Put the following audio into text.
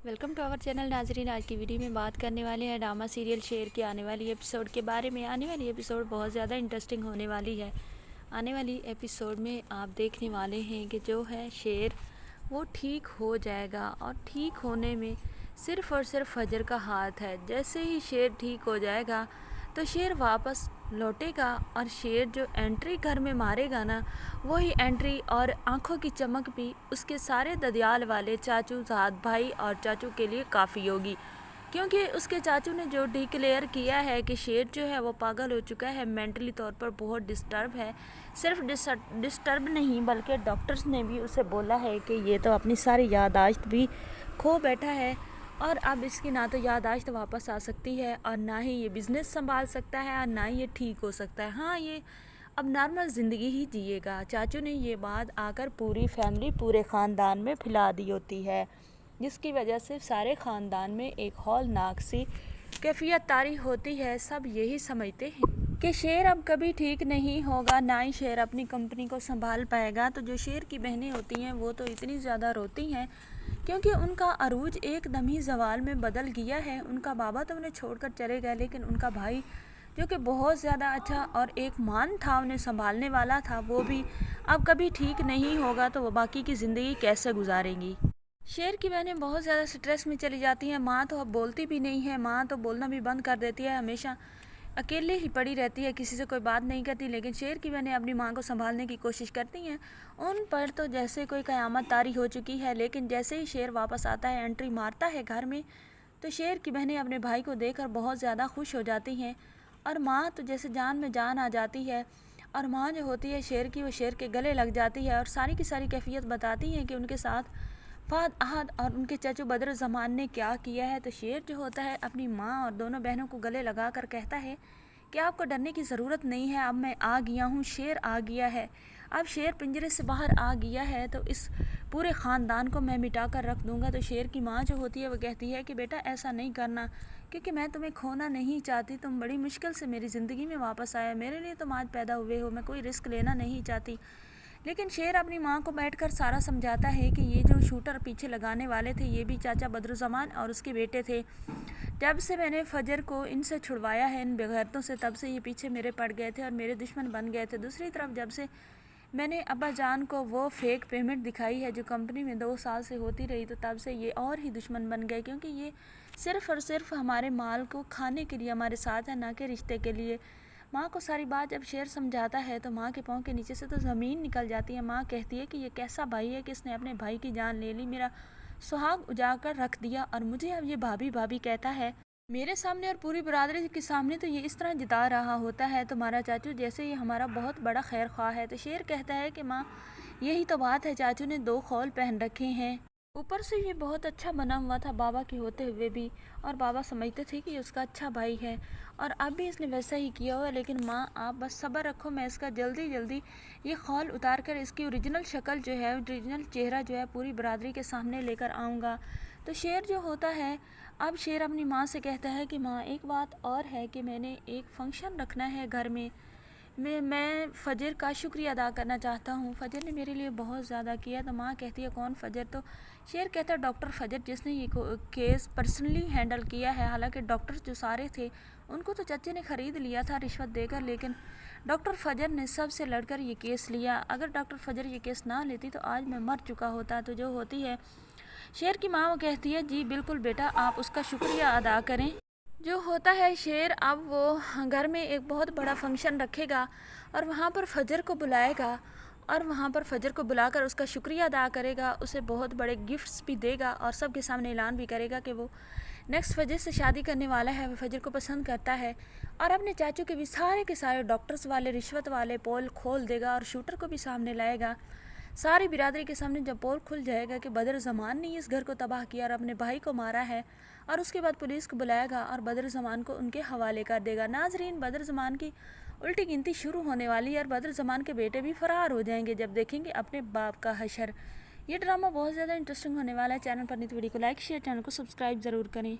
Welcome to our channel नाजरीन। आज की वीडियो में बात करने वाले हैं ड्रामा सीरियल शेर की आने वाली एपिसोड के बारे में। आने वाली एपिसोड बहुत ज़्यादा इंटरेस्टिंग होने वाली है। आने वाली एपिसोड में आप देखने वाले हैं कि जो है शेर वो ठीक हो जाएगा, और ठीक होने में सिर्फ़ और सिर्फ फजर का हाथ है। जैसे ही शेर ठीक हो जाएगा तो शेर वापस लौटेगा, और शेर जो एंट्री घर में मारेगा ना, वही एंट्री और आंखों की चमक भी उसके सारे ददियाल वाले चाचू, साथ भाई और चाचू के लिए काफ़ी होगी। क्योंकि उसके चाचू ने जो डिक्लेयर किया है कि शेर जो है वो पागल हो चुका है, मेंटली तौर पर बहुत डिस्टर्ब है। सिर्फ डिस्टर्ब नहीं बल्कि डॉक्टर्स ने भी उसे बोला है कि ये तो अपनी सारी याददाश्त भी खो बैठा है, और अब इसकी ना तो याददाश्त वापस आ सकती है, और ना ही ये बिज़नेस संभाल सकता है, और ना ही ये ठीक हो सकता है। हाँ, ये अब नॉर्मल ज़िंदगी ही जिएगा। चाचू ने ये बात आकर पूरी फैमिली, पूरे ख़ानदान में फैला दी होती है, जिसकी वजह से सारे ख़ानदान में एक हौलनाक सी कैफियत तारी होती है। सब यही समझते हैं कि शेर अब कभी ठीक नहीं होगा, ना ही शेर अपनी कंपनी को संभाल पाएगा। तो जो शेर की बहनें होती हैं वो तो इतनी ज़्यादा रोती हैं, क्योंकि उनका अरूज एकदम ही ज़वाल में बदल गया है। उनका बाबा तो उन्हें छोड़कर चले गए, लेकिन उनका भाई जो कि बहुत ज़्यादा अच्छा और एक मान था, उन्हें संभालने वाला था, वो भी अब कभी ठीक नहीं होगा। तो वो बाकी की ज़िंदगी कैसे गुजारेंगी। शेर की बहनें बहुत ज़्यादा स्ट्रेस में चली जाती हैं। माँ तो अब बोलती भी नहीं है, माँ तो बोलना भी बंद कर देती है, हमेशा अकेले ही पड़ी रहती है, किसी से कोई बात नहीं करती। लेकिन शेर की बहनें अपनी माँ को संभालने की कोशिश करती हैं। उन पर तो जैसे कोई क़यामत तारी हो चुकी है। लेकिन जैसे ही शेर वापस आता है, एंट्री मारता है घर में, तो शेर की बहनें अपने भाई को देखकर बहुत ज़्यादा खुश हो जाती हैं, और माँ तो जैसे जान में जान आ जाती है। और माँ जो होती है शेर की, वो शेर के गले लग जाती है और सारी की सारी कैफियत बताती हैं कि उनके साथ फाद अहद और उनके चाचू बदर ज़मान ने क्या किया है। तो शेर जो होता है अपनी माँ और दोनों बहनों को गले लगा कर कहता है कि आपको डरने की ज़रूरत नहीं है, अब मैं आ गया हूँ, शेर आ गया है। अब शेर पिंजरे से बाहर आ गया है, तो इस पूरे ख़ानदान को मैं मिटा कर रख दूँगा। तो शेर की माँ जो होती है वो कहती है कि बेटा ऐसा नहीं करना, क्योंकि मैं तुम्हें खोना नहीं चाहती। तुम बड़ी मुश्किल से मेरी ज़िंदगी में वापस आया, मेरे लिए तुम आज पैदा हुए हो, मैं कोई रिस्क लेना नहीं चाहती। लेकिन शेर अपनी माँ को बैठकर सारा समझाता है कि ये जो शूटर पीछे लगाने वाले थे, ये भी चाचा बदरुज़्ज़मान और उसके बेटे थे। जब से मैंने फजर को इनसे छुड़वाया है, इन बेगैरतों से, तब से ये पीछे मेरे पड़ गए थे और मेरे दुश्मन बन गए थे। दूसरी तरफ जब से मैंने अब्बा जान को वो फेक पेमेंट दिखाई है जो कंपनी में 2 साल से होती रही, तो तब से ये और ही दुश्मन बन गए, क्योंकि ये सिर्फ़ और सिर्फ हमारे माल को खाने के लिए हमारे साथ है, ना कि रिश्ते के लिए। माँ को सारी बात जब शेर समझाता है तो माँ के पाँव के नीचे से तो ज़मीन निकल जाती है। माँ कहती है कि ये कैसा भाई है कि इसने अपने भाई की जान ले ली, मेरा सुहाग उजाड़ कर रख दिया, और मुझे अब ये भाभी भाभी कहता है मेरे सामने और पूरी बरादरी के सामने। तो ये इस तरह जता रहा होता है तुम्हारा चाचू जैसे ये हमारा बहुत बड़ा खैर ख्वाह है। तो शेर कहता है कि माँ यही तो बात है, चाचू ने 2 खौल पहन रखे हैं, ऊपर से ये बहुत अच्छा बना हुआ था बाबा के होते हुए भी, और बाबा समझते थे कि ये उसका अच्छा भाई है, और अब भी इसने वैसा ही किया हुआ है। लेकिन माँ आप बस सब्र रखो, मैं इसका जल्दी जल्दी ये खौल उतार कर इसकी ओरिजिनल शक्ल जो है, ओरिजिनल चेहरा जो है पूरी बरादरी के सामने लेकर आऊँगा। तो शेर जो होता है, अब शेर अपनी माँ से कहता है कि माँ एक बात और है कि मैंने एक फ़ंक्शन रखना है घर में, मैं फ़जर का शुक्रिया अदा करना चाहता हूँ, फ़जर ने मेरे लिए बहुत ज़्यादा किया। तो माँ कहती है कौन फ़जर? तो शेर कहता है डॉक्टर फ़जर, जिसने ये केस पर्सनली हैंडल किया है। हालांकि डॉक्टर्स जो सारे थे उनको तो चच्चे ने ख़रीद लिया था रिश्वत देकर, लेकिन डॉक्टर फ़जर ने सबसे लड़कर ये केस लिया। अगर डॉक्टर फ़जर ये केस ना लेती तो आज मैं मर चुका होता। तो जो होती है शेर की माँ वो कहती है जी बिल्कुल बेटा, आप उसका शुक्रिया अदा करें। जो होता है शेर अब वो घर में एक बहुत बड़ा फंक्शन रखेगा, और वहाँ पर फ़जर को बुलाएगा, और वहाँ पर फ़जर को बुलाकर उसका शुक्रिया अदा करेगा, उसे बहुत बड़े गिफ्ट्स भी देगा, और सबके सामने ऐलान भी करेगा कि वो नेक्स्ट फ़जर से शादी करने वाला है, वो फ़जर को पसंद करता है। और अपने चाचू के भी सारे के सारे डॉक्टर्स वाले, रिश्वत वाले पोल खोल देगा, और शूटर को भी सामने लाएगा। सारी बिरादरी के सामने जब पोल खुल जाएगा कि बदर ज़मान ने इस घर को तबाह किया और अपने भाई को मारा है, और उसके बाद पुलिस को बुलाएगा और बदर ज़मान को उनके हवाले कर देगा। नाजरीन, बदर ज़मान की उल्टी गिनती शुरू होने वाली है, और बदर ज़मान के बेटे भी फ़रार हो जाएंगे जब देखेंगे अपने बाप का हशर। ये ड्रामा बहुत ज़्यादा इंटरेस्टिंग होने वाला है। चैनल पर नहीं तो वीडियो को लाइक शेयर, चैनल को सब्सक्राइब ज़रूर करें।